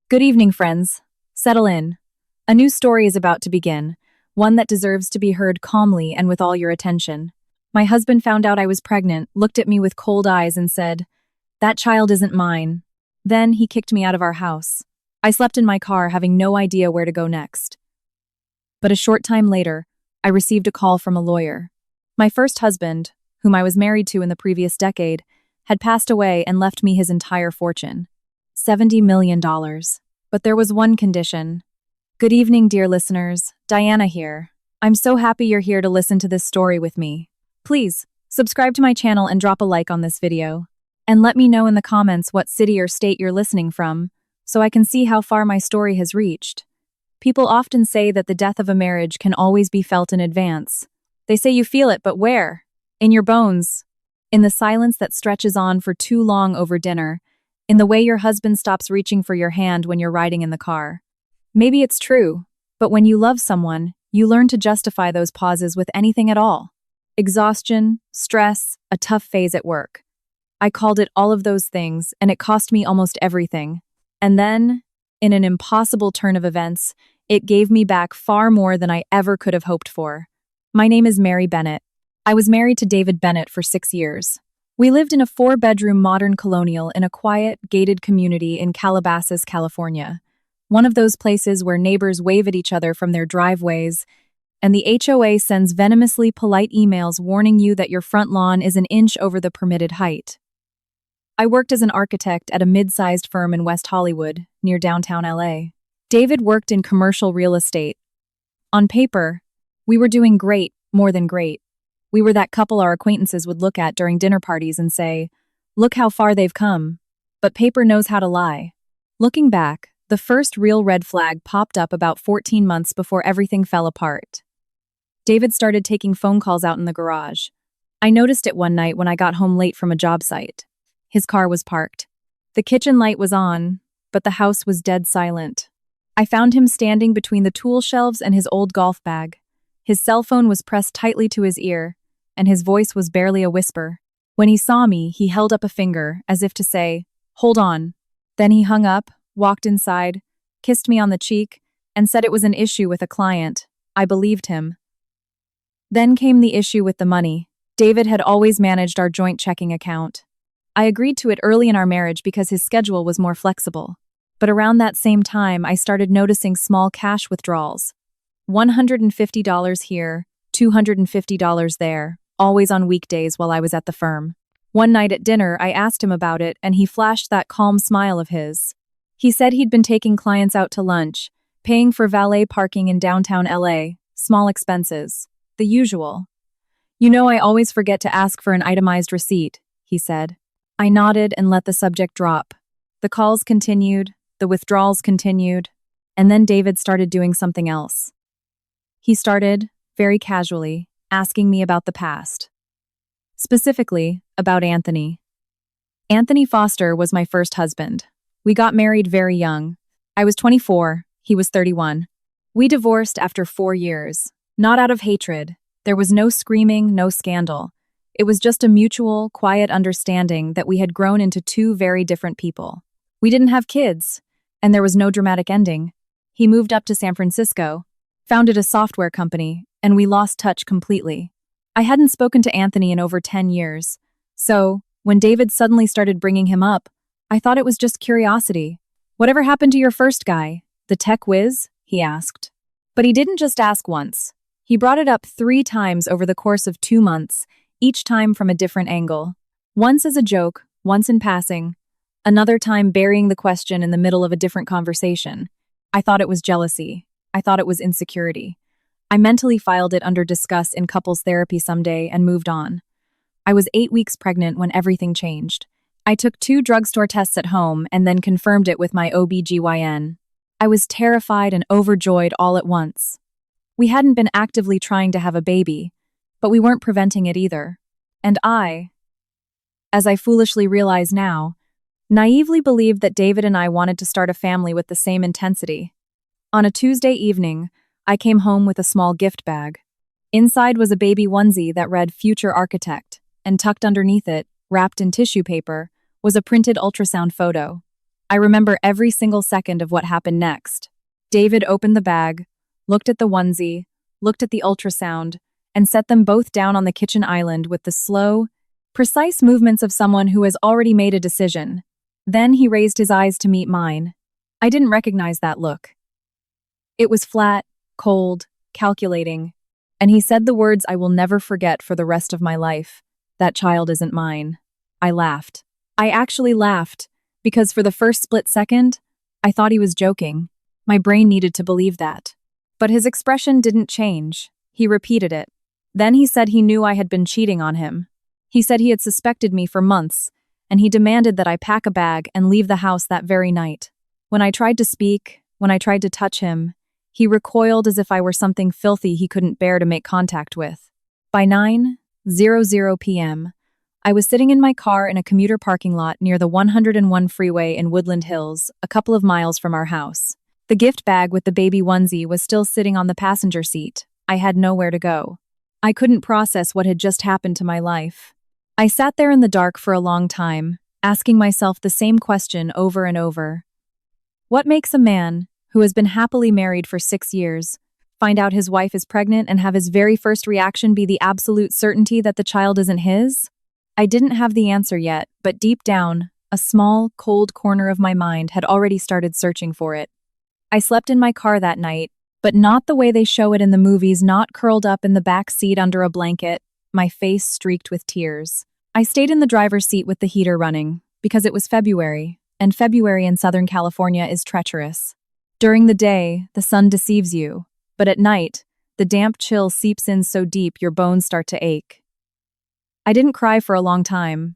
Good evening, friends. Settle in. A new story is about to begin, one that deserves to be heard calmly and with all your attention. My husband found out I was pregnant, looked at me with cold eyes, and said, "That child isn't mine." Then he kicked me out of our house. I slept in my car, having no idea where to go next. But a short time later, I received a call from a lawyer. My first husband, whom I was married to in the previous decade, had passed away and left me his entire fortune. $70 million. But there was one condition. Good evening, dear listeners. Diana here. I'm so happy you're here to listen to this story with me. Please, subscribe to my channel and drop a like on this video. And let me know in the comments what city or state you're listening from, so I can see how far my story has reached. People often say that the death of a marriage can always be felt in advance. They say you feel it, but where? In your bones. In the silence that stretches on for too long over dinner. In the way your husband stops reaching for your hand when you're riding in the car. Maybe it's true, but when you love someone, you learn to justify those pauses with anything at all. Exhaustion, stress, a tough phase at work. I called it all of those things, and it cost me almost everything. And then, in an impossible turn of events, it gave me back far more than I ever could have hoped for. My name is Mary Bennett. I was married to David Bennett for 6 years. We lived in a 4-bedroom modern colonial in a quiet, gated community in Calabasas, California. One of those places where neighbors wave at each other from their driveways, and the HOA sends venomously polite emails warning you that your front lawn is an inch over the permitted height. I worked as an architect at a mid-sized firm in West Hollywood, near downtown LA. David worked in commercial real estate. On paper, we were doing great, more than great. We were that couple our acquaintances would look at during dinner parties and say, "Look how far they've come." But paper knows how to lie. Looking back, the first real red flag popped up about 14 months before everything fell apart. David started taking phone calls out in the garage. I noticed it one night when I got home late from a job site. His car was parked. The kitchen light was on, but the house was dead silent. I found him standing between the tool shelves and his old golf bag. His cell phone was pressed tightly to his ear, and his voice was barely a whisper. When he saw me, he held up a finger, as if to say, "Hold on." Then he hung up, walked inside, kissed me on the cheek, and said it was an issue with a client. I believed him. Then came the issue with the money. David had always managed our joint checking account. I agreed to it early in our marriage because his schedule was more flexible. But around that same time, I started noticing small cash withdrawals. $150 here, $250 there, always on weekdays while I was at the firm. One night at dinner, I asked him about it, and he flashed that calm smile of his. He said he'd been taking clients out to lunch, paying for valet parking in downtown LA, small expenses, the usual. "You know, I always forget to ask for an itemized receipt," he said. I nodded and let the subject drop. The calls continued, the withdrawals continued, and then David started doing something else. He started, very casually, asking me about the past. Specifically, about Anthony. Anthony Foster was my first husband. We got married very young. I was 24, he was 31. We divorced after 4 years. Not out of hatred. There was no screaming, no scandal. It was just a mutual, quiet understanding that we had grown into two very different people. We didn't have kids, and there was no dramatic ending. He moved up to San Francisco, founded a software company, and we lost touch completely. I hadn't spoken to Anthony in over 10 years, so when David suddenly started bringing him up, I thought it was just curiosity. "Whatever happened to your first guy, the tech whiz?" he asked. But he didn't just ask once. He brought it up 3 times over the course of 2 months, each time from a different angle. Once as a joke, once in passing, another time burying the question in the middle of a different conversation. I thought it was jealousy. I thought it was insecurity. I mentally filed it under discuss in couples therapy someday and moved on. I was 8 weeks pregnant when everything changed. I took 2 drugstore tests at home and then confirmed it with my OB/GYN. I was terrified and overjoyed all at once. We hadn't been actively trying to have a baby, but we weren't preventing it either. And I, as I foolishly realize now, naively believed that David and I wanted to start a family with the same intensity. On a Tuesday evening, I came home with a small gift bag. Inside was a baby onesie that read "Future Architect," and tucked underneath it, wrapped in tissue paper, was a printed ultrasound photo. I remember every single second of what happened next. David opened the bag, looked at the onesie, looked at the ultrasound, and set them both down on the kitchen island with the slow, precise movements of someone who has already made a decision. Then he raised his eyes to meet mine. I didn't recognize that look. It was flat, cold, calculating, and he said the words I will never forget for the rest of my life. That child isn't mine. I laughed. I actually laughed, because for the first split second, I thought he was joking. My brain needed to believe that. But his expression didn't change. He repeated it. Then he said he knew I had been cheating on him. He said he had suspected me for months, and he demanded that I pack a bag and leave the house that very night. When I tried to speak, when I tried to touch him, he recoiled as if I were something filthy he couldn't bear to make contact with. By 9:00 p.m., I was sitting in my car in a commuter parking lot near the 101 freeway in Woodland Hills, a couple of miles from our house. The gift bag with the baby onesie was still sitting on the passenger seat. I had nowhere to go. I couldn't process what had just happened to my life. I sat there in the dark for a long time, asking myself the same question over and over. What makes a man, who has been happily married for 6 years, find out his wife is pregnant and have his very first reaction be the absolute certainty that the child isn't his? I didn't have the answer yet, but deep down, a small, cold corner of my mind had already started searching for it. I slept in my car that night, but not the way they show it in the movies, not curled up in the back seat under a blanket, my face streaked with tears. I stayed in the driver's seat with the heater running, because it was February, and February in Southern California is treacherous. During the day, the sun deceives you, but at night, the damp chill seeps in so deep your bones start to ache. I didn't cry for a long time.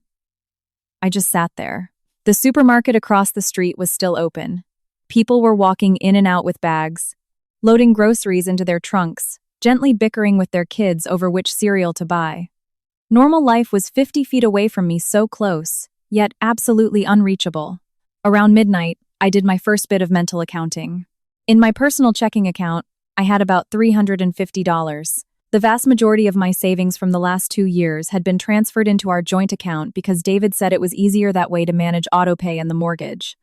I just sat there. The supermarket across the street was still open. People were walking in and out with bags, loading groceries into their trunks, gently bickering with their kids over which cereal to buy. Normal life was 50 feet away from me, so close, yet absolutely unreachable. Around midnight, I did my first bit of mental accounting. In my personal checking account, I had about $350. The vast majority of my savings from the last 2 years had been transferred into our joint account because David said it was easier that way to manage autopay and the mortgage.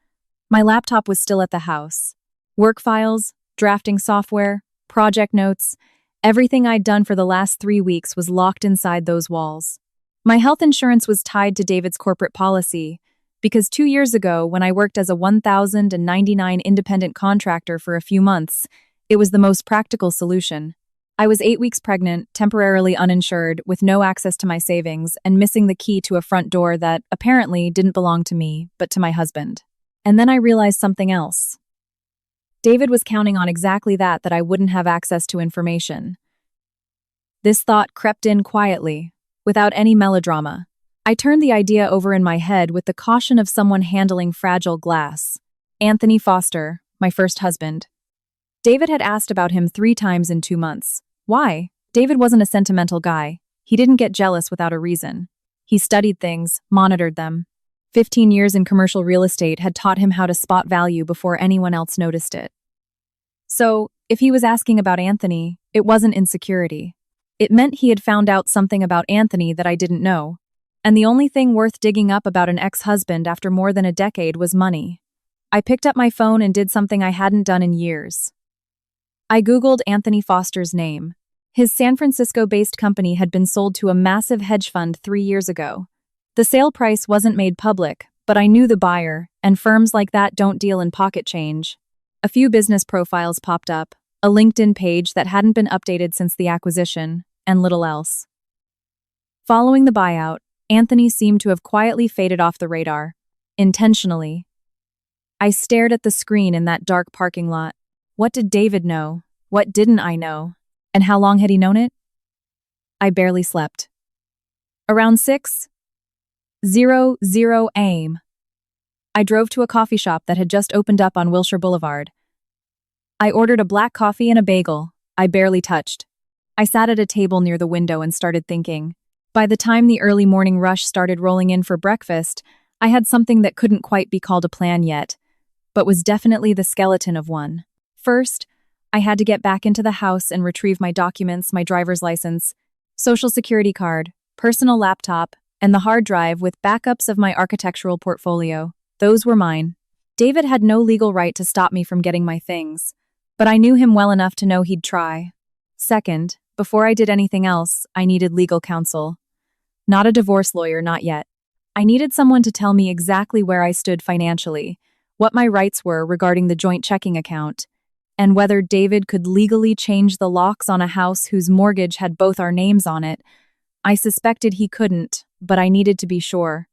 My laptop was still at the house. Work files, drafting software, project notes, everything I'd done for the last 3 weeks was locked inside those walls. My health insurance was tied to David's corporate policy because 2 years ago, when I worked as a 1,099 independent contractor for a few months, it was the most practical solution. I was 8 weeks pregnant, temporarily uninsured, with no access to my savings, and missing the key to a front door that, apparently, didn't belong to me, but to my husband. And then I realized something else. David was counting on exactly that I wouldn't have access to information. This thought crept in quietly, without any melodrama. I turned the idea over in my head with the caution of someone handling fragile glass. Anthony Foster, my first husband. David had asked about him 3 times in 2 months. Why? David wasn't a sentimental guy. He didn't get jealous without a reason. He studied things, monitored them. 15 years in commercial real estate had taught him how to spot value before anyone else noticed it. So, if he was asking about Anthony, it wasn't insecurity. It meant he had found out something about Anthony that I didn't know. And the only thing worth digging up about an ex-husband after more than a decade was money. I picked up my phone and did something I hadn't done in years. I Googled Anthony Foster's name. His San Francisco-based company had been sold to a massive hedge fund 3 years ago. The sale price wasn't made public, but I knew the buyer, and firms like that don't deal in pocket change. A few business profiles popped up, a LinkedIn page that hadn't been updated since the acquisition, and little else. Following the buyout, Anthony seemed to have quietly faded off the radar. Intentionally. I stared at the screen in that dark parking lot. What did David know? What didn't I know? And how long had he known it? I barely slept. Around 6:00 a.m., I drove to a coffee shop that had just opened up on Wilshire Boulevard. I ordered a black coffee and a bagel. I barely touched. I sat at a table near the window and started thinking. By the time the early morning rush started rolling in for breakfast, I had something that couldn't quite be called a plan yet, but was definitely the skeleton of one. First, I had to get back into the house and retrieve my documents, my driver's license, social security card, personal laptop, and the hard drive with backups of my architectural portfolio. Those were mine. David had no legal right to stop me from getting my things, but I knew him well enough to know he'd try. Second, before I did anything else, I needed legal counsel. Not a divorce lawyer, not yet. I needed someone to tell me exactly where I stood financially, what my rights were regarding the joint checking account, and whether David could legally change the locks on a house whose mortgage had both our names on it. I suspected he couldn't, but I needed to be sure.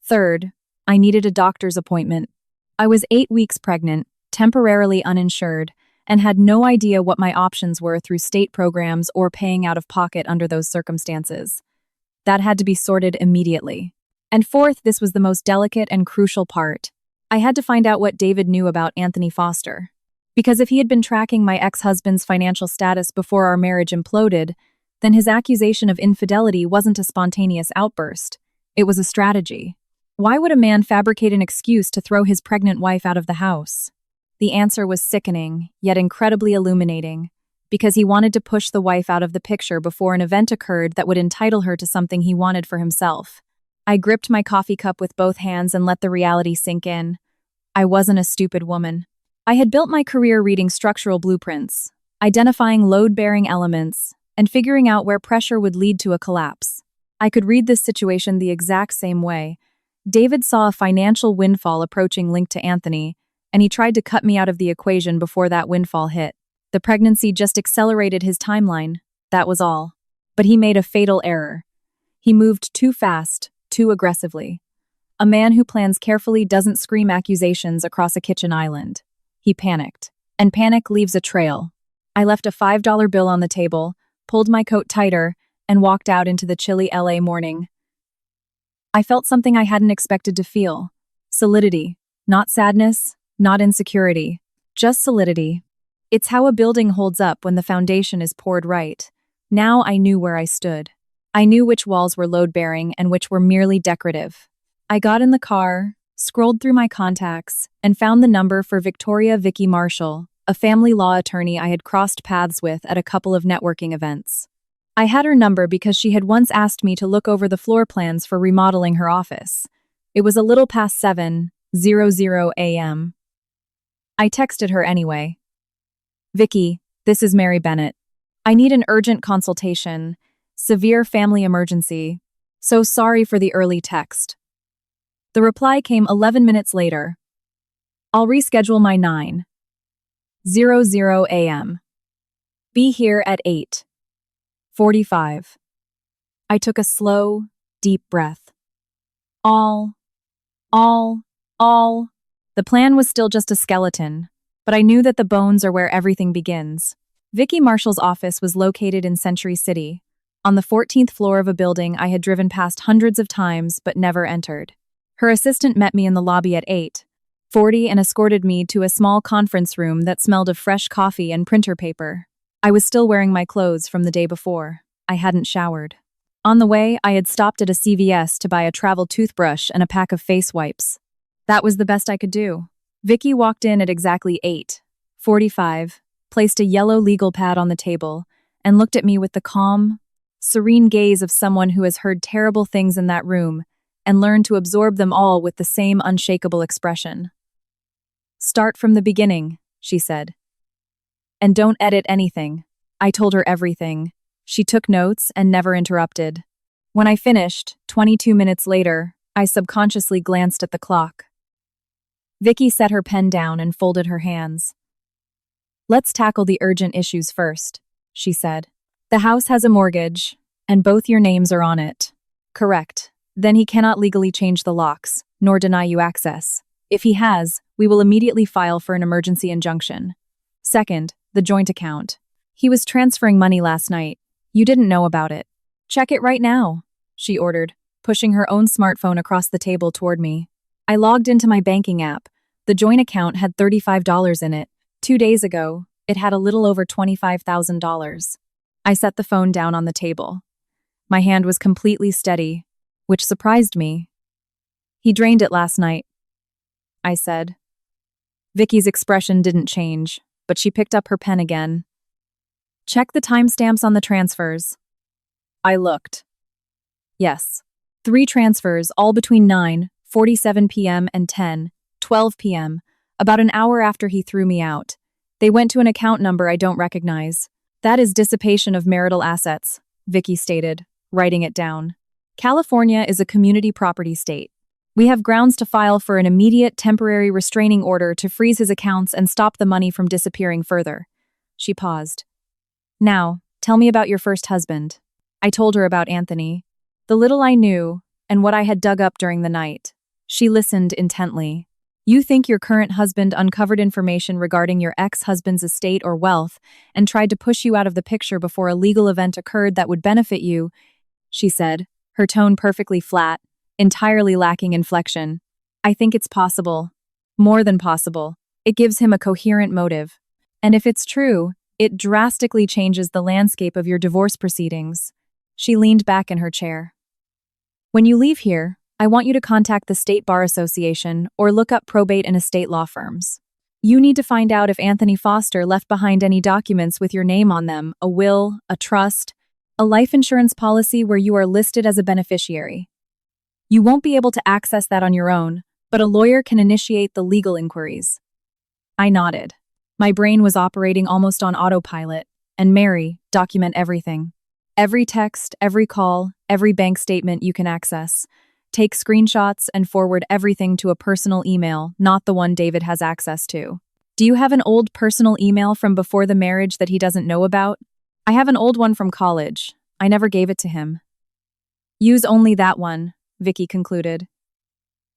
Third, I needed a doctor's appointment. I was 8 weeks pregnant, temporarily uninsured, and had no idea what my options were through state programs or paying out of pocket under those circumstances. That had to be sorted immediately. And fourth, this was the most delicate and crucial part. I had to find out what David knew about Anthony Foster. Because if he had been tracking my ex-husband's financial status before our marriage imploded, then his accusation of infidelity wasn't a spontaneous outburst. It was a strategy. Why would a man fabricate an excuse to throw his pregnant wife out of the house? The answer was sickening, yet incredibly illuminating, because he wanted to push the wife out of the picture before an event occurred that would entitle her to something he wanted for himself. I gripped my coffee cup with both hands and let the reality sink in. I wasn't a stupid woman. I had built my career reading structural blueprints, identifying load-bearing elements, and figuring out where pressure would lead to a collapse. I could read this situation the exact same way. David saw a financial windfall approaching linked to Anthony, and he tried to cut me out of the equation before that windfall hit. The pregnancy just accelerated his timeline, that was all. But he made a fatal error. He moved too fast, too aggressively. A man who plans carefully doesn't scream accusations across a kitchen island. He panicked, and panic leaves a trail. I left a $5 bill on the table, pulled my coat tighter, and walked out into the chilly LA morning. I felt something I hadn't expected to feel. Solidity. Not sadness, not insecurity. Just solidity. It's how a building holds up when the foundation is poured right. Now I knew where I stood. I knew which walls were load-bearing and which were merely decorative. I got in the car, scrolled through my contacts, and found the number for Victoria Vicky Marshall, a family law attorney I had crossed paths with at a couple of networking events. I had her number because she had once asked me to look over the floor plans for remodeling her office. It was a little past 7:00 a.m. I texted her anyway. Vicky, this is Mary Bennett. I need an urgent consultation. Severe family emergency. So sorry for the early text. The reply came 11 minutes later. I'll reschedule my 9:00 a.m. Be here at 8:45. I took a slow, deep breath. All. The plan was still just a skeleton, but I knew that the bones are where everything begins. Vicky Marshall's office was located in Century City, on the 14th floor of a building I had driven past hundreds of times but never entered. Her assistant met me in the lobby at 8:40 and escorted me to a small conference room that smelled of fresh coffee and printer paper. I was still wearing my clothes from the day before. I hadn't showered. On the way, I had stopped at a CVS to buy a travel toothbrush and a pack of face wipes. That was the best I could do. Vicky walked in at exactly 8:45, placed a yellow legal pad on the table, and looked at me with the calm, serene gaze of someone who has heard terrible things in that room and learned to absorb them all with the same unshakable expression. Start from the beginning, she said. And don't edit anything. I told her everything. She took notes and never interrupted. When I finished, 22 minutes later, I subconsciously glanced at the clock. Vicky set her pen down and folded her hands. Let's tackle the urgent issues first, she said. The house has a mortgage, and both your names are on it. Correct. Then he cannot legally change the locks, nor deny you access. If he has, we will immediately file for an emergency injunction. Second, the joint account. He was transferring money last night. You didn't know about it. Check it right now, she ordered, pushing her own smartphone across the table toward me. I logged into my banking app. The joint account had $35 in it. 2 days ago, it had a little over $25,000. I set the phone down on the table. My hand was completely steady, which surprised me. He drained it last night, I said. Vicky's expression didn't change, but she picked up her pen again. Check the timestamps on the transfers. I looked. Yes. 3 transfers, all between 9:47 p.m. and 10:12 12 p.m., about an hour after he threw me out. They went to an account number I don't recognize. That is dissipation of marital assets, Vicky stated, writing it down. California is a community property state. We have grounds to file for an immediate temporary restraining order to freeze his accounts and stop the money from disappearing further. She paused. Now, tell me about your first husband. I told her about Anthony, the little I knew, and what I had dug up during the night. She listened intently. You think your current husband uncovered information regarding your ex-husband's estate or wealth and tried to push you out of the picture before a legal event occurred that would benefit you, she said, her tone perfectly flat, entirely lacking inflection. I think it's possible. More than possible. It gives him a coherent motive. And if it's true, it drastically changes the landscape of your divorce proceedings. She leaned back in her chair. When you leave here, I want you to contact the State Bar Association or look up probate and estate law firms. You need to find out if Anthony Foster left behind any documents with your name on them, a will, a trust, a life insurance policy where you are listed as a beneficiary. You won't be able to access that on your own, but a lawyer can initiate the legal inquiries. I nodded. My brain was operating almost on autopilot, and Mary, document everything. Every text, every call, every bank statement you can access. Take screenshots and forward everything to a personal email, not the one David has access to. Do you have an old personal email from before the marriage that he doesn't know about? I have an old one from college. I never gave it to him. Use only that one, Vicky concluded.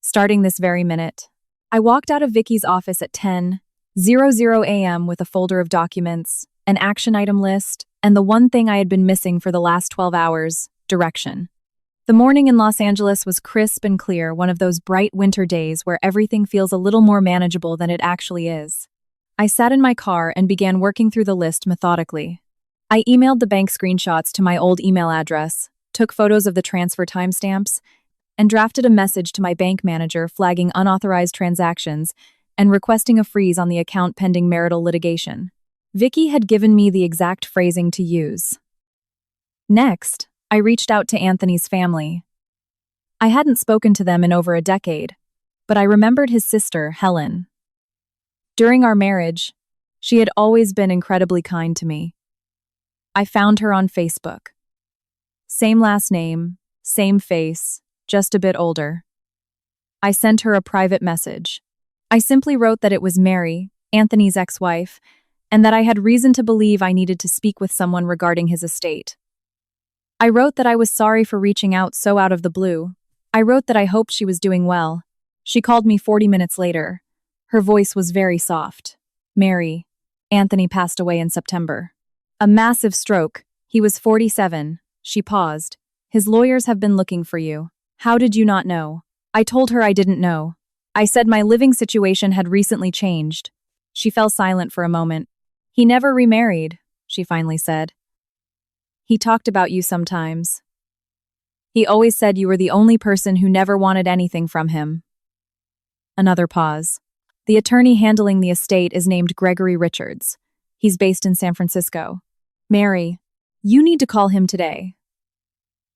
Starting this very minute. I walked out of Vicky's office at 10:00 a.m. with a folder of documents, an action item list, and the one thing I had been missing for the last 12 hours, direction. The morning in Los Angeles was crisp and clear, one of those bright winter days where everything feels a little more manageable than it actually is. I sat in my car and began working through the list methodically. I emailed the bank screenshots to my old email address, took photos of the transfer timestamps, and drafted a message to my bank manager flagging unauthorized transactions and requesting a freeze on the account pending marital litigation. Vicky had given me the exact phrasing to use. Next, I reached out to Anthony's family. I hadn't spoken to them in over a decade, but I remembered his sister, Helen. During our marriage, she had always been incredibly kind to me. I found her on Facebook. Same last name, same face, just a bit older. I sent her a private message. I simply wrote that it was Mary, Anthony's ex-wife, and that I had reason to believe I needed to speak with someone regarding his estate. I wrote that I was sorry for reaching out so out of the blue. I wrote that I hoped she was doing well. She called me 40 minutes later. Her voice was very soft. Mary, Anthony passed away in September. A massive stroke. He was 47. She paused. His lawyers have been looking for you. How did you not know? I told her I didn't know. I said my living situation had recently changed. She fell silent for a moment. He never remarried, she finally said. He talked about you sometimes. He always said you were the only person who never wanted anything from him. Another pause. The attorney handling the estate is named Gregory Richards. He's based in San Francisco. Mary, you need to call him today.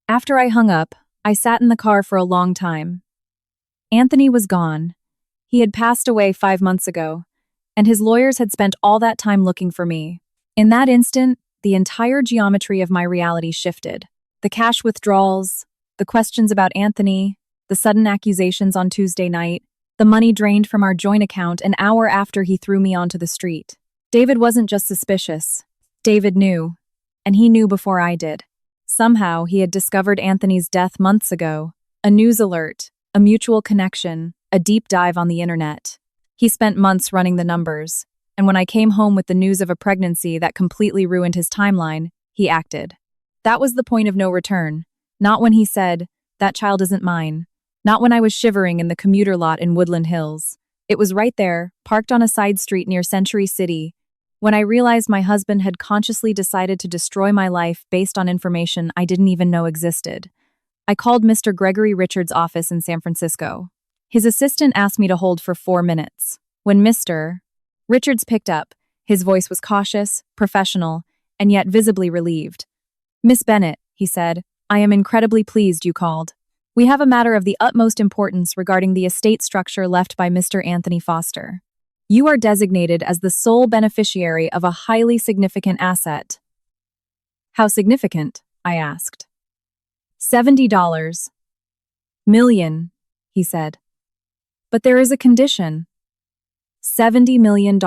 After I hung up, I sat in the car for a long time. Anthony was gone. He had passed away 5 months ago, and his lawyers had spent all that time looking for me. In that instant, the entire geometry of my reality shifted. The cash withdrawals, the questions about Anthony, the sudden accusations on Tuesday night, the money drained from our joint account an hour after he threw me onto the street. David wasn't just suspicious. David knew, and he knew before I did. Somehow, he had discovered Anthony's death months ago. A news alert, a mutual connection, a deep dive on the internet. He spent months running the numbers, and when I came home with the news of a pregnancy that completely ruined his timeline, he acted. That was the point of no return. Not when he said, "That child isn't mine." Not when I was shivering in the commuter lot in Woodland Hills. It was right there, parked on a side street near Century City, when I realized my husband had consciously decided to destroy my life based on information I didn't even know existed. I called Mr. Gregory Richards' office in San Francisco. His assistant asked me to hold for 4 minutes. When Mr. Richards picked up, his voice was cautious, professional, and yet visibly relieved. "Miss Bennett," he said, "I am incredibly pleased you called. We have a matter of the utmost importance regarding the estate structure left by Mr. Anthony Foster. You are designated as the sole beneficiary of a highly significant asset. How significant? I asked. $70 million, he said. But there is a condition. $70 million.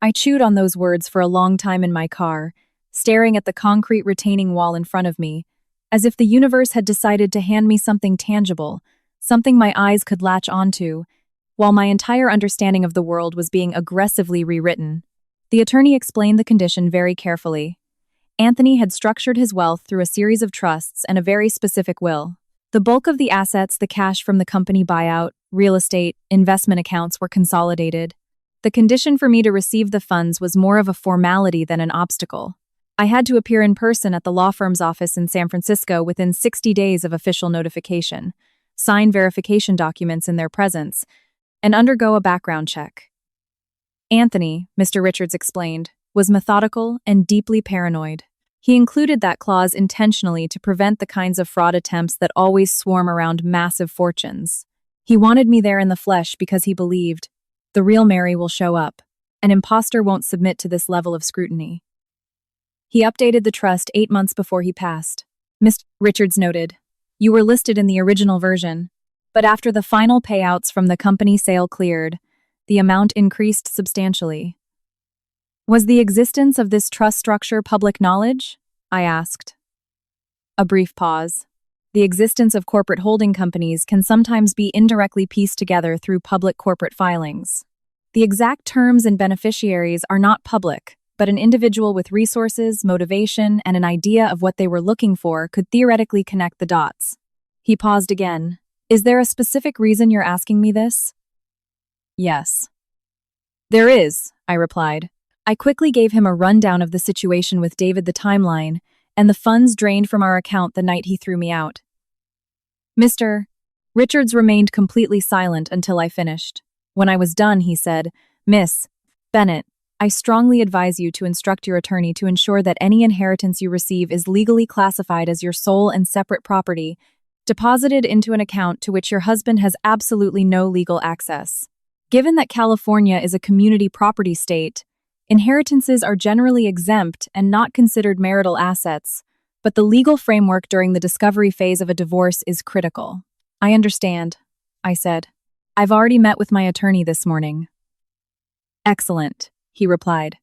I chewed on those words for a long time in my car, staring at the concrete retaining wall in front of me, as if the universe had decided to hand me something tangible, something my eyes could latch onto, while my entire understanding of the world was being aggressively rewritten. The attorney explained the condition very carefully. Anthony had structured his wealth through a series of trusts and a very specific will. The bulk of the assets, the cash from the company buyout, real estate, investment accounts were consolidated. The condition for me to receive the funds was more of a formality than an obstacle. I had to appear in person at the law firm's office in San Francisco within 60 days of official notification, sign verification documents in their presence, and undergo a background check. Anthony, Mr. Richards explained, was methodical and deeply paranoid. He included that clause intentionally to prevent the kinds of fraud attempts that always swarm around massive fortunes. He wanted me there in the flesh because he believed, the real Mary will show up. An imposter won't submit to this level of scrutiny. He updated the trust 8 months before he passed. Mr. Richards noted, you were listed in the original version, but after the final payouts from the company sale cleared, the amount increased substantially. Was the existence of this trust structure public knowledge? I asked. A brief pause. The existence of corporate holding companies can sometimes be indirectly pieced together through public corporate filings. The exact terms and beneficiaries are not public, but an individual with resources, motivation, and an idea of what they were looking for could theoretically connect the dots. He paused again. Is there a specific reason you're asking me this? Yes. There is, I replied. I quickly gave him a rundown of the situation with David, the timeline, and the funds drained from our account the night he threw me out. Mr. Richards remained completely silent until I finished. When I was done, he said, Miss Bennett, I strongly advise you to instruct your attorney to ensure that any inheritance you receive is legally classified as your sole and separate property, deposited into an account to which your husband has absolutely no legal access. Given that California is a community property state, inheritances are generally exempt and not considered marital assets, but the legal framework during the discovery phase of a divorce is critical. I understand, I said. I've already met with my attorney this morning. Excellent, he replied.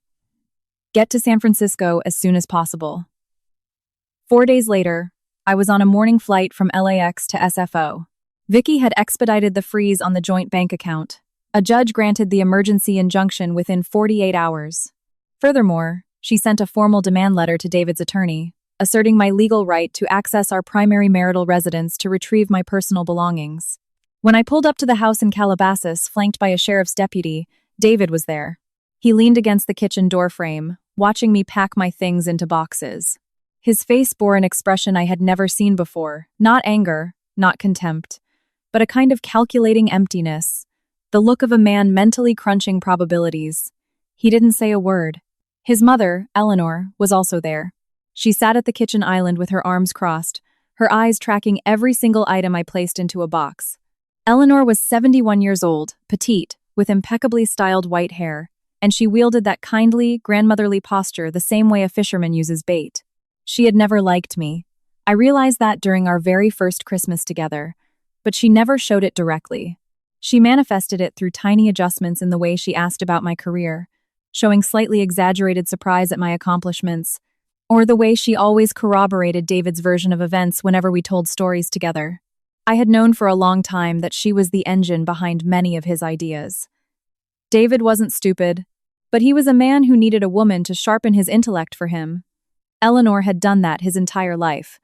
Get to San Francisco as soon as possible. 4 days later, I was on a morning flight from LAX to SFO. Vicky had expedited the freeze on the joint bank account. A judge granted the emergency injunction within 48 hours. Furthermore, she sent a formal demand letter to David's attorney, asserting my legal right to access our primary marital residence to retrieve my personal belongings. When I pulled up to the house in Calabasas, flanked by a sheriff's deputy, David was there. He leaned against the kitchen doorframe, watching me pack my things into boxes. His face bore an expression I had never seen before, not anger, not contempt, but a kind of calculating emptiness, the look of a man mentally crunching probabilities. He didn't say a word. His mother, Eleanor, was also there. She sat at the kitchen island with her arms crossed, her eyes tracking every single item I placed into a box. Eleanor was 71 years old, petite, with impeccably styled white hair, and she wielded that kindly, grandmotherly posture the same way a fisherman uses bait. She had never liked me. I realized that during our very first Christmas together, but she never showed it directly. She manifested it through tiny adjustments in the way she asked about my career, showing slightly exaggerated surprise at my accomplishments, or the way she always corroborated David's version of events whenever we told stories together. I had known for a long time that she was the engine behind many of his ideas. David wasn't stupid, but he was a man who needed a woman to sharpen his intellect for him. Eleanor had done that his entire life.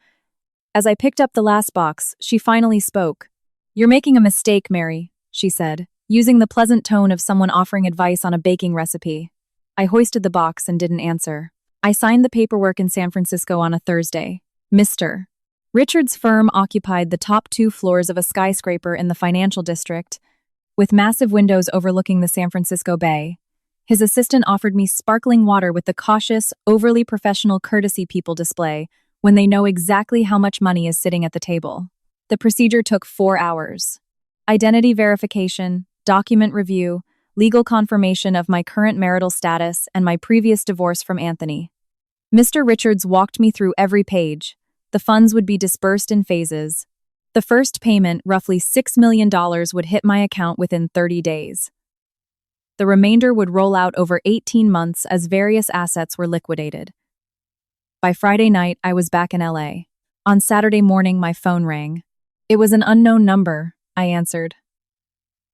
As I picked up the last box, she finally spoke. "You're making a mistake, Mary," she said, using the pleasant tone of someone offering advice on a baking recipe. I hoisted the box and didn't answer. I signed the paperwork in San Francisco on a Thursday. Mr. Richards' firm occupied the top 2 floors of a skyscraper in the financial district, with massive windows overlooking the San Francisco Bay. His assistant offered me sparkling water with the cautious, overly professional courtesy people display when they know exactly how much money is sitting at the table. The procedure took 4 hours. Identity verification, document review, legal confirmation of my current marital status, and my previous divorce from Anthony. Mr. Richards walked me through every page. The funds would be dispersed in phases. The first payment, roughly $6 million, would hit my account within 30 days. The remainder would roll out over 18 months as various assets were liquidated. By Friday night, I was back in LA. On Saturday morning, my phone rang. It was an unknown number, I answered.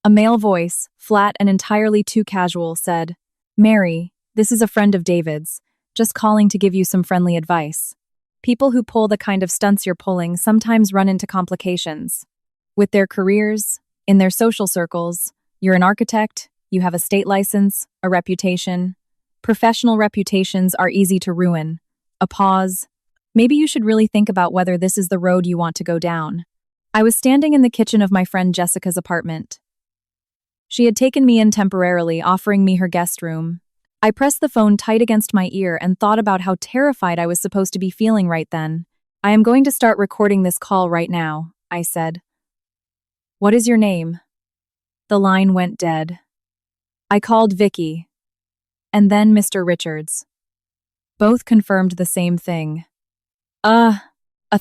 A male voice, flat and entirely too casual, said, "Mary, this is a friend of David's, just calling to give you some friendly advice. People who pull the kind of stunts you're pulling sometimes run into complications. With their careers, in their social circles, you're an architect, you have a state license, a reputation. Professional reputations are easy to ruin. A pause. Maybe you should really think about whether this is the road you want to go down." I was standing in the kitchen of my friend Jessica's apartment. She had taken me in temporarily, offering me her guest room. I pressed the phone tight against my ear and thought about how terrified I was supposed to be feeling right then. "I am going to start recording this call right now," I said. "What is your name?" The line went dead. I called Vicky. And then Mr. Richards. Both confirmed the same thing. A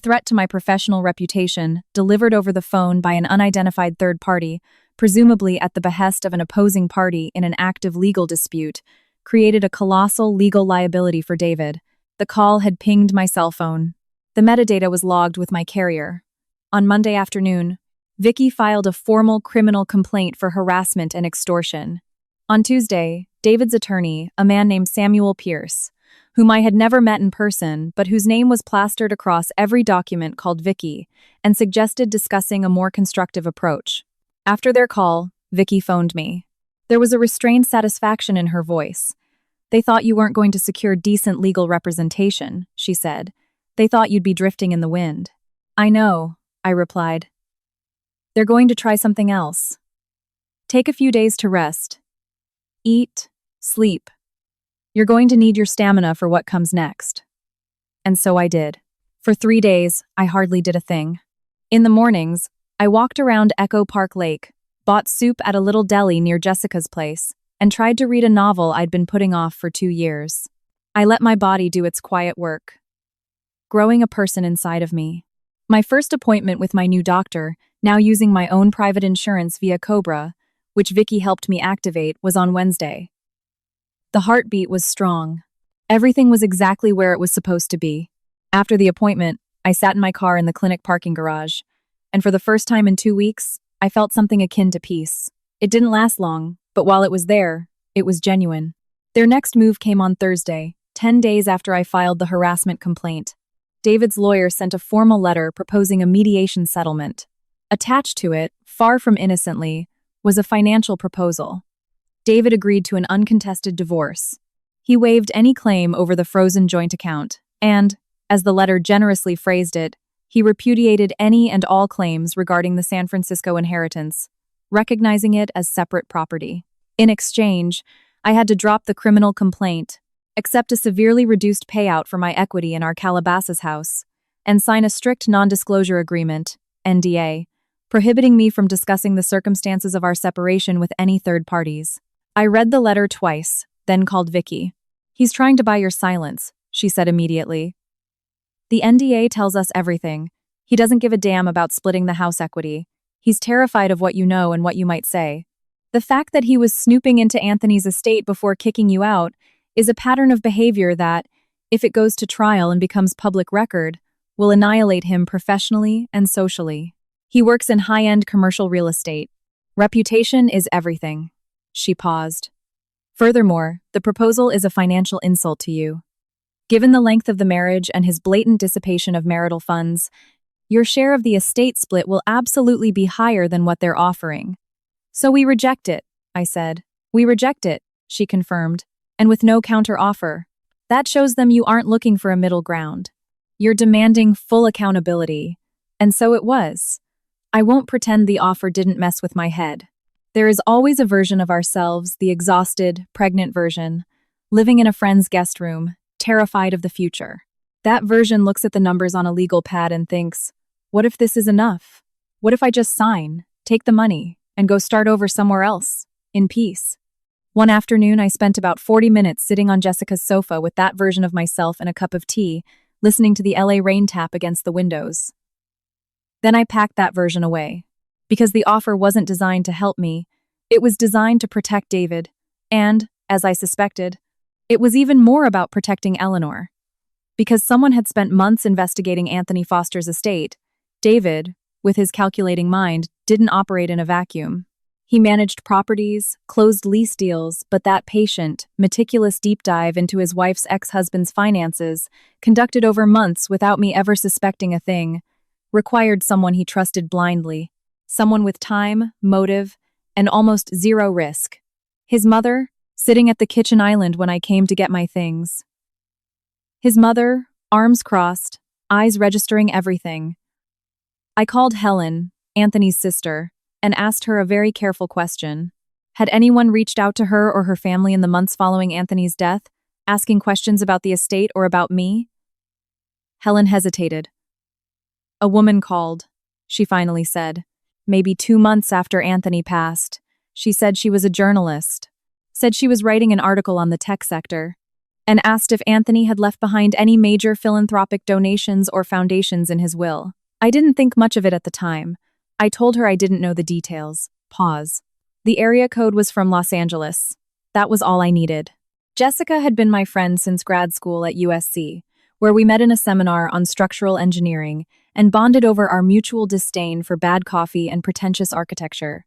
threat to my professional reputation, delivered over the phone by an unidentified third party, presumably at the behest of an opposing party in an active legal dispute, created a colossal legal liability for David. The call had pinged my cell phone. The metadata was logged with my carrier. On Monday afternoon, Vicky filed a formal criminal complaint for harassment and extortion. On Tuesday, David's attorney, a man named Samuel Pierce, whom I had never met in person but whose name was plastered across every document, called Vicky and suggested discussing a more constructive approach. After their call, Vicky phoned me. There was a restrained satisfaction in her voice. "They thought you weren't going to secure decent legal representation," she said. "They thought you'd be drifting in the wind." "I know," I replied. "They're going to try something else. Take a few days to rest. Eat, sleep. You're going to need your stamina for what comes next." And so I did. For 3 days, I hardly did a thing. In the mornings, I walked around Echo Park Lake, bought soup at a little deli near Jessica's place, and tried to read a novel I'd been putting off for 2 years. I let my body do its quiet work, growing a person inside of me. My first appointment with my new doctor, now using my own private insurance via Cobra, which Vicky helped me activate, was on Wednesday. The heartbeat was strong. Everything was exactly where it was supposed to be. After the appointment, I sat in my car in the clinic parking garage, and for the first time in 2 weeks, I felt something akin to peace. It didn't last long, but while it was there, it was genuine. Their next move came on Thursday, 10 days after I filed the harassment complaint. David's lawyer sent a formal letter proposing a mediation settlement. Attached to it, far from innocently, was a financial proposal. David agreed to an uncontested divorce. He waived any claim over the frozen joint account, and, as the letter generously phrased it, he repudiated any and all claims regarding the San Francisco inheritance, recognizing it as separate property. In exchange, I had to drop the criminal complaint, accept a severely reduced payout for my equity in our Calabasas house, and sign a strict non-disclosure agreement, NDA, prohibiting me from discussing the circumstances of our separation with any third parties. I read the letter twice, then called Vicky. "He's trying to buy your silence," she said immediately. "The NDA tells us everything. He doesn't give a damn about splitting the house equity. He's terrified of what you know and what you might say. The fact that he was snooping into Anthony's estate before kicking you out is a pattern of behavior that, if it goes to trial and becomes public record, will annihilate him professionally and socially. He works in high-end commercial real estate. Reputation is everything." She paused. "Furthermore, the proposal is a financial insult to you. Given the length of the marriage and his blatant dissipation of marital funds, your share of the estate split will absolutely be higher than what they're offering. So we reject it," I said. "We reject it," she confirmed, "and with no counter-offer. That shows them you aren't looking for a middle ground. You're demanding full accountability." And so it was. I won't pretend the offer didn't mess with my head. There is always a version of ourselves, the exhausted, pregnant version, living in a friend's guest room, terrified of the future. That version looks at the numbers on a legal pad and thinks, What if this is enough? What if I just sign, take the money, and go start over somewhere else, in peace? One afternoon, I spent about 40 minutes sitting on Jessica's sofa with that version of myself and a cup of tea, listening to the LA rain tap against the windows. Then I packed that version away. Because the offer wasn't designed to help me, it was designed to protect David. And, as I suspected, it was even more about protecting Eleanor. Because someone had spent months investigating Anthony Foster's estate, David, with his calculating mind, didn't operate in a vacuum. He managed properties, closed lease deals, but that patient, meticulous deep dive into his wife's ex-husband's finances, conducted over months without me ever suspecting a thing, required someone he trusted blindly, someone with time, motive, and almost zero risk. His mother, sitting at the kitchen island when I came to get my things. His mother, arms crossed, eyes registering everything. I called Helen, Anthony's sister, and asked her a very careful question. Had anyone reached out to her or her family in the months following Anthony's death, asking questions about the estate or about me? Helen hesitated. A woman called, she finally said. Maybe 2 months after Anthony passed. She said she was a journalist. Said she was writing an article on the tech sector. And asked if Anthony had left behind any major philanthropic donations or foundations in his will. I didn't think much of it at the time. I told her I didn't know the details. Pause. The area code was from Los Angeles. That was all I needed. Jessica had been my friend since grad school at USC, where we met in a seminar on structural engineering and bonded over our mutual disdain for bad coffee and pretentious architecture.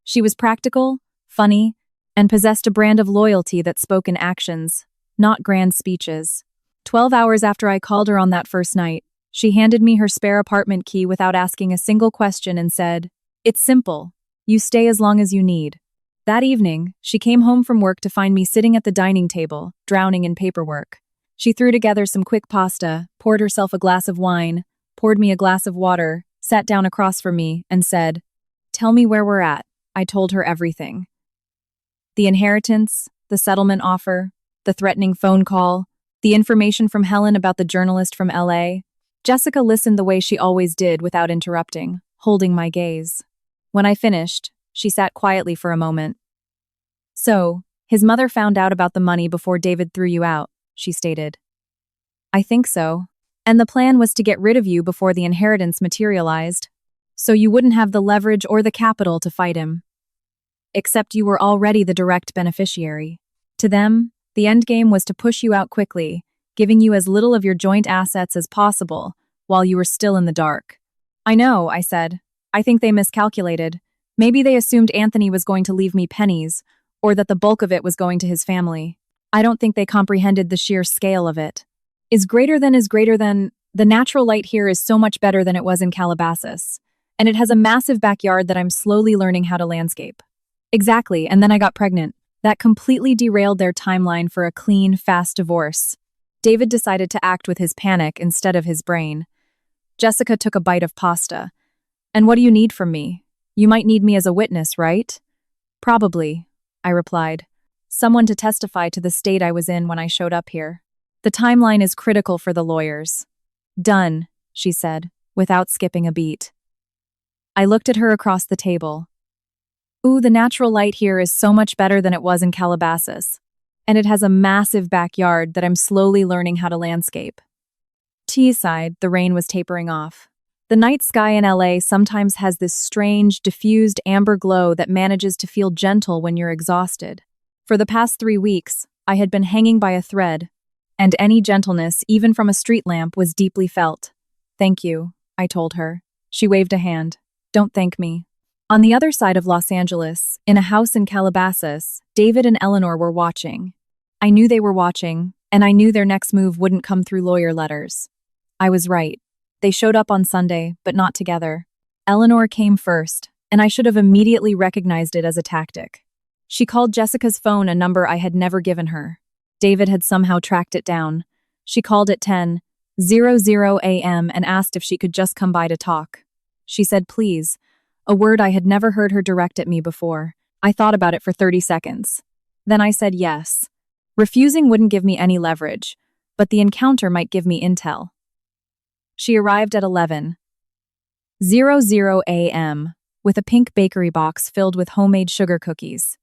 She was practical, funny, and possessed a brand of loyalty that spoke in actions, not grand speeches. 12 hours after I called her on that first night, she handed me her spare apartment key without asking a single question and said, "It's simple. You stay as long as you need." That evening, she came home from work to find me sitting at the dining table, drowning in paperwork. She threw together some quick pasta, poured herself a glass of wine, poured me a glass of water, sat down across from me, and said, "Tell me where we're at." I told her everything. The inheritance, the settlement offer, the threatening phone call, the information from Helen about the journalist from LA. Jessica listened the way she always did without interrupting, holding my gaze. When I finished, she sat quietly for a moment. "So, his mother found out about the money before David threw you out," she stated. "I think so. And the plan was to get rid of you before the inheritance materialized, so you wouldn't have the leverage or the capital to fight him. Except you were already the direct beneficiary. To them, the endgame was to push you out quickly, giving you as little of your joint assets as possible, while you were still in the dark." "I know," I said. "I think they miscalculated. Maybe they assumed Anthony was going to leave me pennies, or that the bulk of it was going to his family. I don't think they comprehended the sheer scale of it. Is greater than, the natural light here is so much better than it was in Calabasas. And it has a massive backyard that I'm slowly learning how to landscape." Exactly, and then I got pregnant. That completely derailed their timeline for a clean, fast divorce. David decided to act with his panic instead of his brain. Jessica took a bite of pasta. "And what do you need from me? You might need me as a witness, right?" "Probably," I replied. "Someone to testify to the state I was in when I showed up here. The timeline is critical for the lawyers." "Done," she said, without skipping a beat. I looked at her across the table. "Ooh, the natural light here is so much better than it was in Calabasas. And it has a massive backyard that I'm slowly learning how to landscape." Teesside, the rain was tapering off. The night sky in LA sometimes has this strange, diffused amber glow that manages to feel gentle when you're exhausted. For the past 3 weeks, I had been hanging by a thread, and any gentleness, even from a street lamp, was deeply felt. "Thank you," I told her. She waved a hand. "Don't thank me." On the other side of Los Angeles, in a house in Calabasas, David and Eleanor were watching. I knew they were watching, and I knew their next move wouldn't come through lawyer letters. I was right. They showed up on Sunday, but not together. Eleanor came first, and I should have immediately recognized it as a tactic. She called Jessica's phone, a number I had never given her. David had somehow tracked it down. She called at 10:00 a.m. and asked if she could just come by to talk. She said please, a word I had never heard her direct at me before. I thought about it for 30 seconds. Then I said yes. Refusing wouldn't give me any leverage, but the encounter might give me intel. She arrived at 11. 00 a.m., with a pink bakery box filled with homemade sugar cookies.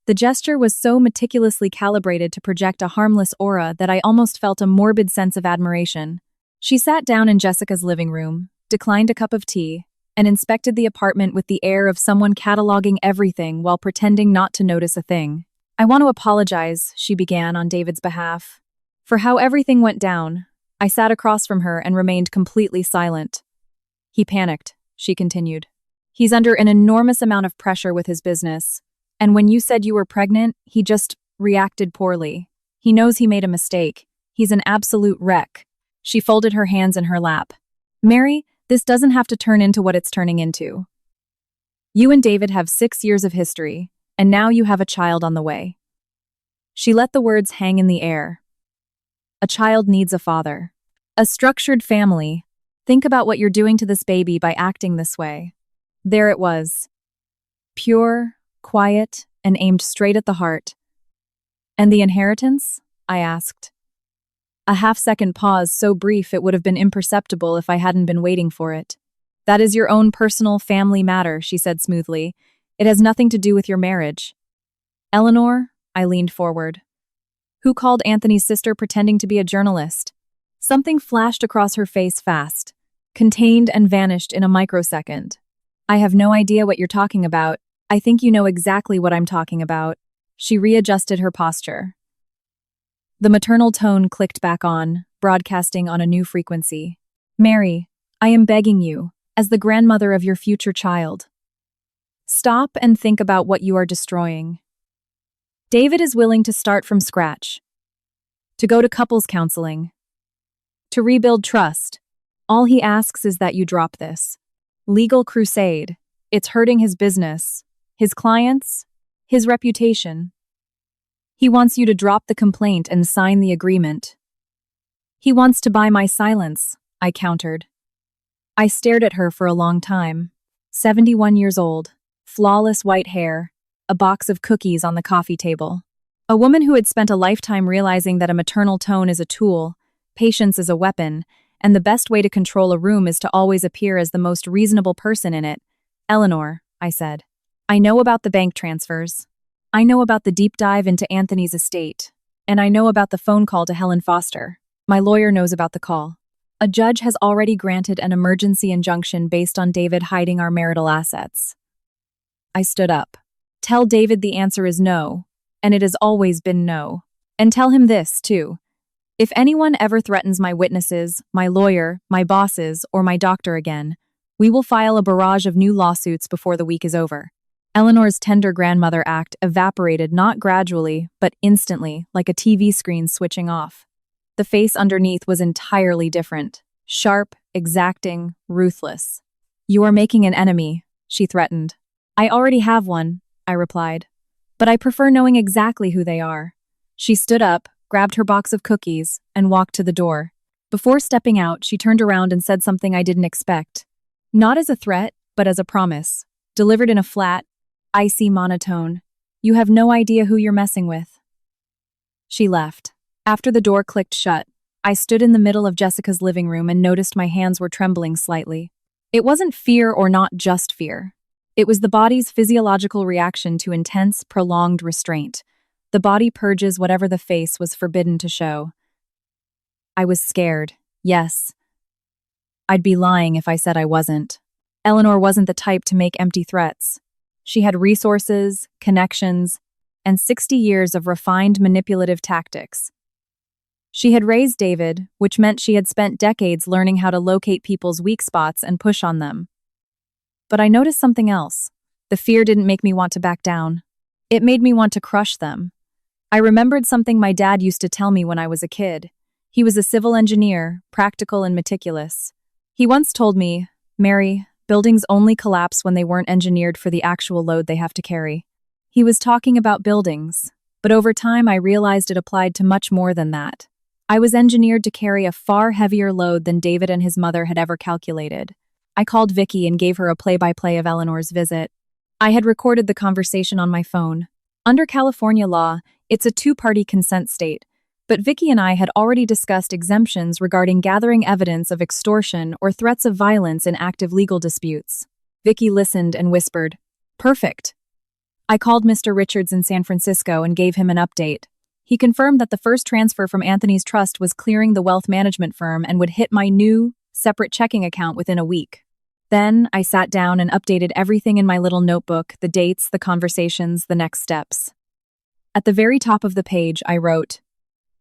The gesture was so meticulously calibrated to project a harmless aura that I almost felt a morbid sense of admiration. She sat down in Jessica's living room, declined a cup of tea, and inspected the apartment with the air of someone cataloging everything while pretending not to notice a thing. "I want to apologize," she began on David's behalf, "for how everything went down." I sat across from her and remained completely silent. "He panicked," she continued. "He's under an enormous amount of pressure with his business. And when you said you were pregnant, he just reacted poorly. He knows he made a mistake. He's an absolute wreck." She folded her hands in her lap. "Mary, this doesn't have to turn into what it's turning into. You and David have 6 years of history, and now you have a child on the way." She let the words hang in the air. A child needs a father. A structured family. Think about what you're doing to this baby by acting this way. There it was. Pure, quiet, and aimed straight at the heart. "And the inheritance?" I asked. A half-second pause so brief it would have been imperceptible if I hadn't been waiting for it. "That is your own personal family matter," she said smoothly. "It has nothing to do with your marriage." "Eleanor?" I leaned forward. "Who called Anthony's sister pretending to be a journalist?" Something flashed across her face fast, contained and vanished in a microsecond. "I have no idea what you're talking about. I think you know exactly what I'm talking about." She readjusted her posture. The maternal tone clicked back on, broadcasting on a new frequency. "Mary, I am begging you, as the grandmother of your future child. Stop and think about what you are destroying. David is willing to start from scratch, to go to couples counseling, to rebuild trust. All he asks is that you drop this legal crusade. It's hurting his business, his clients, his reputation. He wants you to drop the complaint and sign the agreement." "He wants to buy my silence," I countered. I stared at her for a long time. 71 years old, flawless white hair, a box of cookies on the coffee table. A woman who had spent a lifetime realizing that a maternal tone is a tool, patience is a weapon, and the best way to control a room is to always appear as the most reasonable person in it. "Eleanor," I said, "I know about the bank transfers. I know about the deep dive into Anthony's estate. And I know about the phone call to Helen Foster. My lawyer knows about the call. A judge has already granted an emergency injunction based on David hiding our marital assets." I stood up. "Tell David the answer is no, and it has always been no. And tell him this, too. If anyone ever threatens my witnesses, my lawyer, my bosses, or my doctor again, we will file a barrage of new lawsuits before the week is over." Eleanor's tender grandmother act evaporated not gradually, but instantly, like a TV screen switching off. The face underneath was entirely different. Sharp, exacting, ruthless. "You are making an enemy," she threatened. "I already have one," I replied. "But I prefer knowing exactly who they are." She stood up, grabbed her box of cookies, and walked to the door. Before stepping out, she turned around and said something I didn't expect. Not as a threat, but as a promise. Delivered in a flat, icy monotone. "You have no idea who you're messing with." She left. After the door clicked shut, I stood in the middle of Jessica's living room and noticed my hands were trembling slightly. It wasn't fear or not just fear. It was the body's physiological reaction to intense, prolonged restraint. The body purges whatever the face was forbidden to show. I was scared, yes. I'd be lying if I said I wasn't. Eleanor wasn't the type to make empty threats. She had resources, connections, and 60 years of refined manipulative tactics. She had raised David, which meant she had spent decades learning how to locate people's weak spots and push on them. But I noticed something else. The fear didn't make me want to back down. It made me want to crush them. I remembered something my dad used to tell me when I was a kid. He was a civil engineer, practical and meticulous. He once told me, "Mary, buildings only collapse when they weren't engineered for the actual load they have to carry." He was talking about buildings, but over time I realized it applied to much more than that. I was engineered to carry a far heavier load than David and his mother had ever calculated. I called Vicky and gave her a play-by-play of Eleanor's visit. I had recorded the conversation on my phone. Under California law, it's a two-party consent state, But Vicky and I had already discussed exemptions regarding gathering evidence of extortion or threats of violence in active legal disputes. Vicky listened and whispered, "Perfect." I called Mr. Richards in San Francisco and gave him an update. He confirmed that the first transfer from Anthony's trust was clearing the wealth management firm and would hit my new, separate checking account within a week. Then I sat down and updated everything in my little notebook, the dates, the conversations, the next steps. At the very top of the page, I wrote,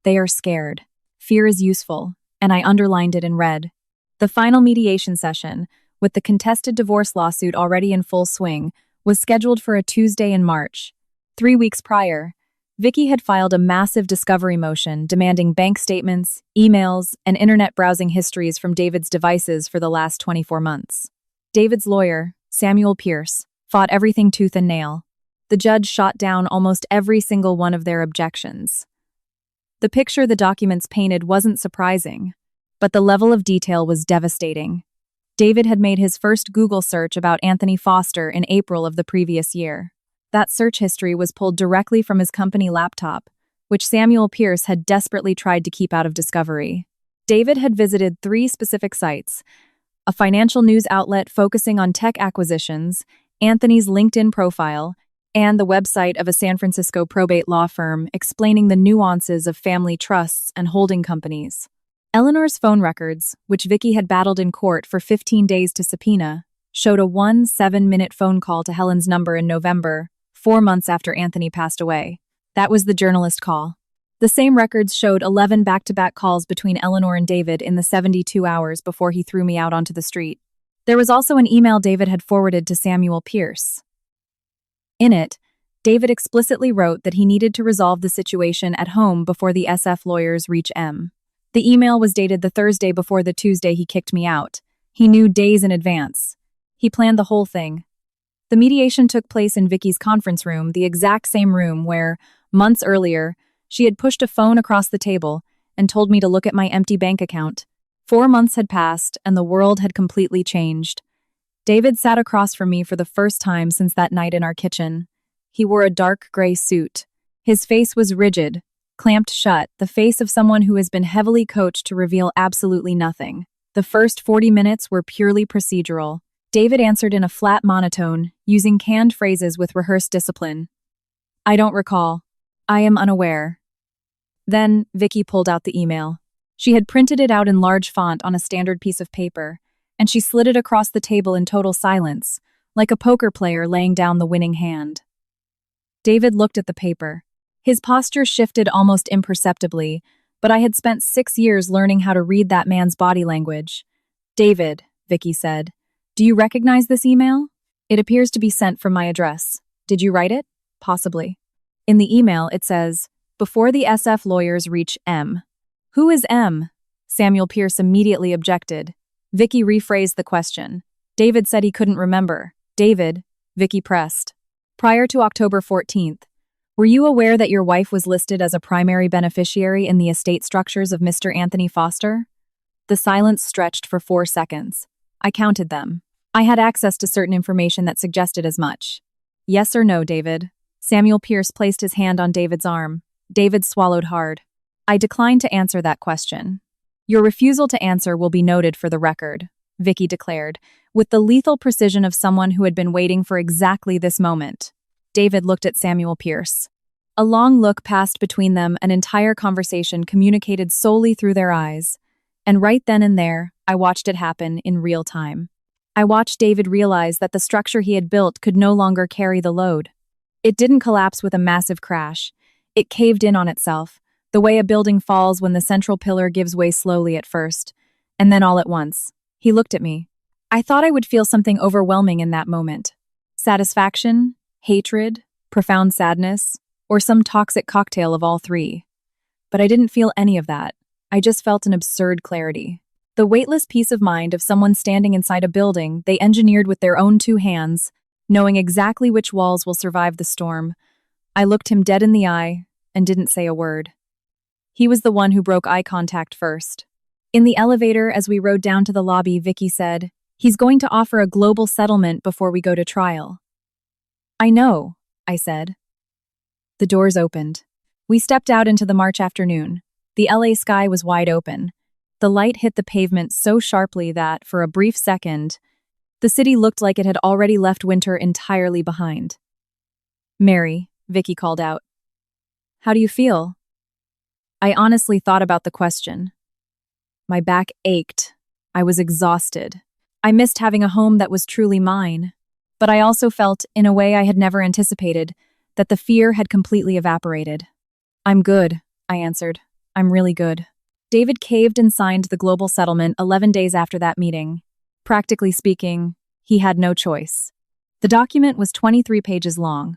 "They are scared. Fear is useful," and I underlined it in red. The final mediation session, with the contested divorce lawsuit already in full swing, was scheduled for a Tuesday in March. 3 weeks prior, Vicky had filed a massive discovery motion demanding bank statements, emails, and internet browsing histories from David's devices for the last 24 months. David's lawyer, Samuel Pierce, fought everything tooth and nail. The judge shot down almost every single one of their objections. The picture the documents painted wasn't surprising, but the level of detail was devastating. David had made his first Google search about Anthony Foster in April of the previous year. That search history was pulled directly from his company laptop, which Samuel Pierce had desperately tried to keep out of discovery. David had visited 3 specific sites: a financial news outlet focusing on tech acquisitions, Anthony's LinkedIn profile, and the website of a San Francisco probate law firm explaining the nuances of family trusts and holding companies. Eleanor's phone records, which Vicky had battled in court for 15 days to subpoena, showed a 7-minute phone call to Helen's number in November, 4 months after Anthony passed away. That was the journalist call. The same records showed 11 back-to-back calls between Eleanor and David in the 72 hours before he threw me out onto the street. There was also an email David had forwarded to Samuel Pierce. In it, David explicitly wrote that he needed to resolve the situation at home before the SF lawyers reach M. The email was dated the Thursday before the Tuesday he kicked me out. He knew days in advance. He planned the whole thing. The mediation took place in Vicky's conference room, the exact same room where, months earlier, she had pushed a phone across the table and told me to look at my empty bank account. 4 months had passed, and the world had completely changed. David sat across from me for the first time since that night in our kitchen. He wore a dark gray suit. His face was rigid, clamped shut, the face of someone who has been heavily coached to reveal absolutely nothing. The first 40 minutes were purely procedural. David answered in a flat monotone, using canned phrases with rehearsed discipline. "I don't recall. I am unaware." Then, Vicky pulled out the email. She had printed it out in large font on a standard piece of paper, and she slid it across the table in total silence, like a poker player laying down the winning hand. David looked at the paper. His posture shifted almost imperceptibly, but I had spent 6 years learning how to read that man's body language. "David," Vicky said, "do you recognize this email? It appears to be sent from my address. Did you write it? Possibly." In the email, it says, "Before the SF lawyers reach M." "Who is M?" Samuel Pierce immediately objected. Vicky rephrased the question. David said he couldn't remember. "David," Vicky pressed. "Prior to October 14th, were you aware that your wife was listed as a primary beneficiary in the estate structures of Mr. Anthony Foster?" The silence stretched for 4 seconds. I counted them. I had access to certain information that suggested as much. "Yes or no, David?" Samuel Pierce placed his hand on David's arm. David swallowed hard. "I declined to answer that question." "Your refusal to answer will be noted for the record," Vicky declared, with the lethal precision of someone who had been waiting for exactly this moment. David looked at Samuel Pierce. A long look passed between them, an entire conversation communicated solely through their eyes. And right then and there, I watched it happen in real time. I watched David realize that the structure he had built could no longer carry the load. It didn't collapse with a massive crash. It caved in on itself, the way a building falls when the central pillar gives way slowly at first, and then all at once. He looked at me. I thought I would feel something overwhelming in that moment. Satisfaction, hatred, profound sadness, or some toxic cocktail of all 3. But I didn't feel any of that. I just felt an absurd clarity. The weightless peace of mind of someone standing inside a building they engineered with their own 2 hands, knowing exactly which walls will survive the storm. I looked him dead in the eye and didn't say a word. He was the one who broke eye contact first. In the elevator, as we rode down to the lobby, Vicky said, "He's going to offer a global settlement before we go to trial." "I know," I said. The doors opened. We stepped out into the March afternoon. The LA sky was wide open. The light hit the pavement so sharply that, for a brief second, the city looked like it had already left winter entirely behind. "Mary," Vicky called out. "How do you feel?" I honestly thought about the question. My back ached. I was exhausted. I missed having a home that was truly mine. But I also felt, in a way I had never anticipated, that the fear had completely evaporated. "I'm good," I answered. "I'm really good." David caved and signed the global settlement 11 days after that meeting. Practically speaking, he had no choice. The document was 23 pages long.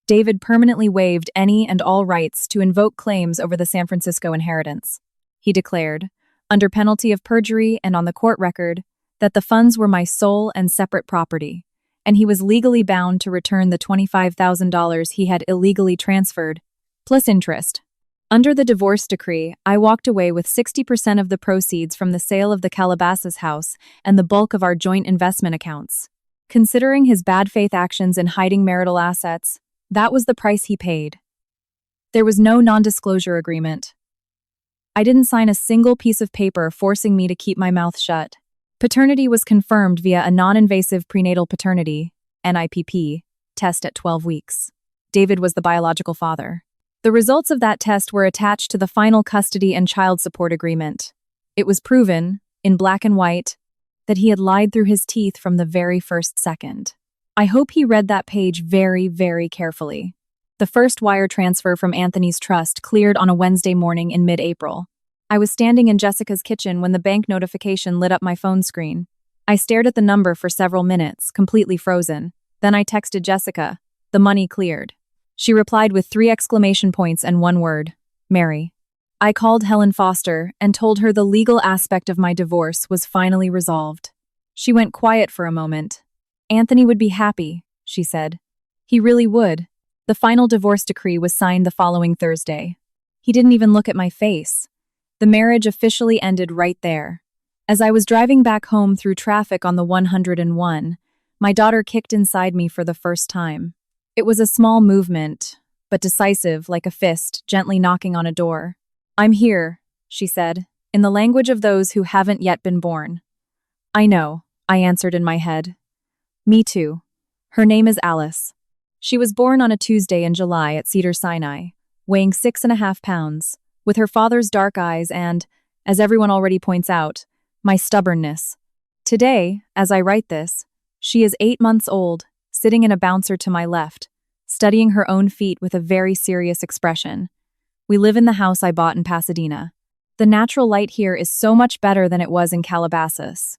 David permanently waived any and all rights to invoke claims over the San Francisco inheritance. He declared, under penalty of perjury and on the court record, that the funds were my sole and separate property, and he was legally bound to return the $25,000 he had illegally transferred, plus interest. Under the divorce decree, I walked away with 60% of the proceeds from the sale of the Calabasas house and the bulk of our joint investment accounts. Considering his bad faith actions in hiding marital assets, that was the price he paid. There was no non-disclosure agreement. I didn't sign a single piece of paper forcing me to keep my mouth shut. Paternity was confirmed via a non-invasive prenatal paternity, NIPP, test at 12 weeks. David was the biological father. The results of that test were attached to the final custody and child support agreement. It was proven, in black and white, that he had lied through his teeth from the very first second. I hope he read that page very, very carefully. The first wire transfer from Anthony's trust cleared on a Wednesday morning in mid-April. I was standing in Jessica's kitchen when the bank notification lit up my phone screen. I stared at the number for several minutes, completely frozen. Then I texted Jessica, "The money cleared." She replied with 3 exclamation points and 1 word, "Mary." I called Helen Foster and told her the legal aspect of my divorce was finally resolved. She went quiet for a moment. "Anthony would be happy," she said. "He really would." The final divorce decree was signed the following Thursday. He didn't even look at my face. The marriage officially ended right there. As I was driving back home through traffic on the 101, my daughter kicked inside me for the first time. It was a small movement, but decisive, like a fist, gently knocking on a door. "I'm here," she said, in the language of those who haven't yet been born. "I know," I answered in my head. "Me too. Her name is Alice." She was born on a Tuesday in July at Cedars-Sinai, weighing 6.5 pounds, with her father's dark eyes and, as everyone already points out, my stubbornness. Today, as I write this, she is 8 months old, sitting in a bouncer to my left, studying her own feet with a very serious expression. We live in the house I bought in Pasadena. The natural light here is so much better than it was in Calabasas.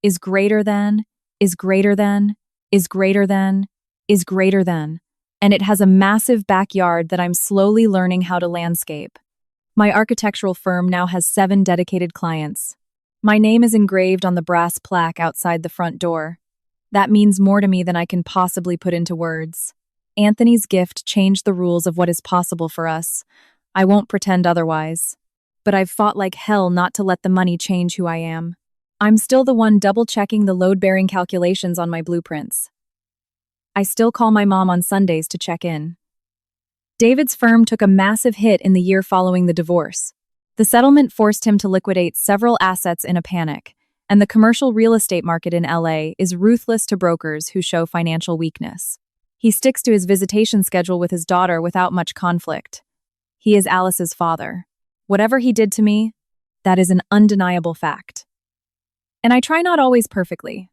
Is greater than, is greater than, is greater than, is greater than, and it has a massive backyard that I'm slowly learning how to landscape. My architectural firm now has 7 dedicated clients. My name is engraved on the brass plaque outside the front door. That means more to me than I can possibly put into words. Anthony's gift changed the rules of what is possible for us. I won't pretend otherwise. But I've fought like hell not to let the money change who I am. I'm still the one double-checking the load-bearing calculations on my blueprints. I still call my mom on Sundays to check in. David's firm took a massive hit in the year following the divorce. The settlement forced him to liquidate several assets in a panic, and the commercial real estate market in LA is ruthless to brokers who show financial weakness. He sticks to his visitation schedule with his daughter without much conflict. He is Alice's father. Whatever he did to me, that is an undeniable fact. And I try not always perfectly,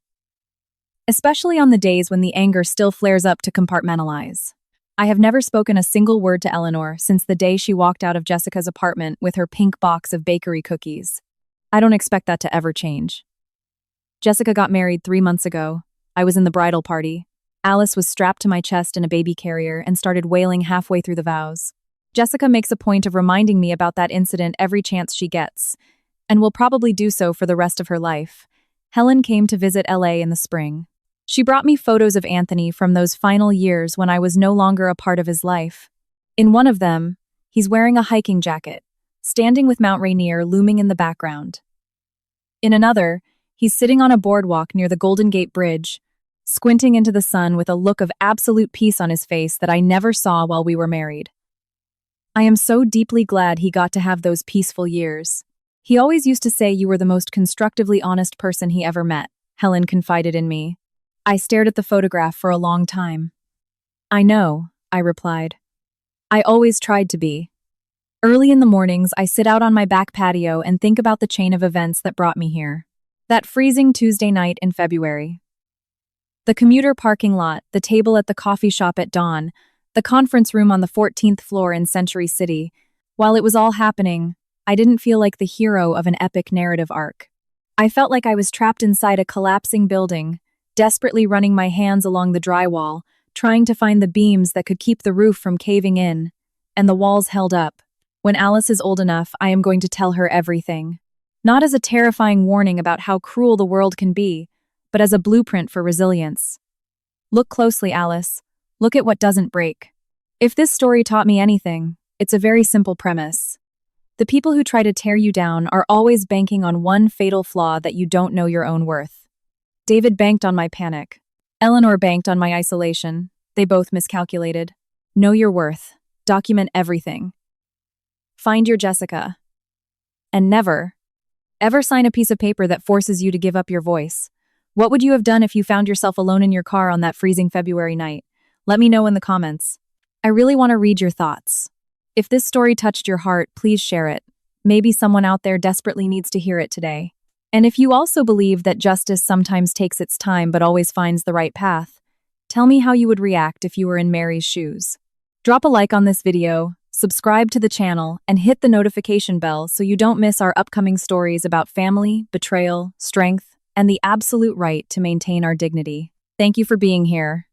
especially on the days when the anger still flares up to compartmentalize. I have never spoken a single word to Eleanor since the day she walked out of Jessica's apartment with her pink box of bakery cookies. I don't expect that to ever change. Jessica got married 3 months ago. I was in the bridal party. Alice was strapped to my chest in a baby carrier and started wailing halfway through the vows. Jessica makes a point of reminding me about that incident every chance she gets, and will probably do so for the rest of her life. Helen came to visit LA in the spring. She brought me photos of Anthony from those final years when I was no longer a part of his life. In one of them, he's wearing a hiking jacket, standing with Mount Rainier looming in the background. In another, he's sitting on a boardwalk near the Golden Gate Bridge, squinting into the sun with a look of absolute peace on his face that I never saw while we were married. I am so deeply glad he got to have those peaceful years. He always used to say you were the most constructively honest person he ever met, Helen confided in me. I stared at the photograph for a long time. I know, I replied. I always tried to be. Early in the mornings, I sit out on my back patio and think about the chain of events that brought me here. That freezing Tuesday night in February. The commuter parking lot, the table at the coffee shop at dawn, the conference room on the 14th floor in Century City. While it was all happening, I didn't feel like the hero of an epic narrative arc. I felt like I was trapped inside a collapsing building, desperately running my hands along the drywall, trying to find the beams that could keep the roof from caving in, and the walls held up. When Alice is old enough, I am going to tell her everything. Not as a terrifying warning about how cruel the world can be, but as a blueprint for resilience. Look closely, Alice. Look at what doesn't break. If this story taught me anything, it's a very simple premise. The people who try to tear you down are always banking on one fatal flaw that you don't know your own worth. David banked on my panic. Eleanor banked on my isolation. They both miscalculated. Know your worth. Document everything. Find your Jessica. And never, ever sign a piece of paper that forces you to give up your voice. What would you have done if you found yourself alone in your car on that freezing February night? Let me know in the comments. I really want to read your thoughts. If this story touched your heart, please share it. Maybe someone out there desperately needs to hear it today. And if you also believe that justice sometimes takes its time but always finds the right path, tell me how you would react if you were in Mary's shoes. Drop a like on this video, subscribe to the channel, and hit the notification bell so you don't miss our upcoming stories about family, betrayal, strength, and the absolute right to maintain our dignity. Thank you for being here.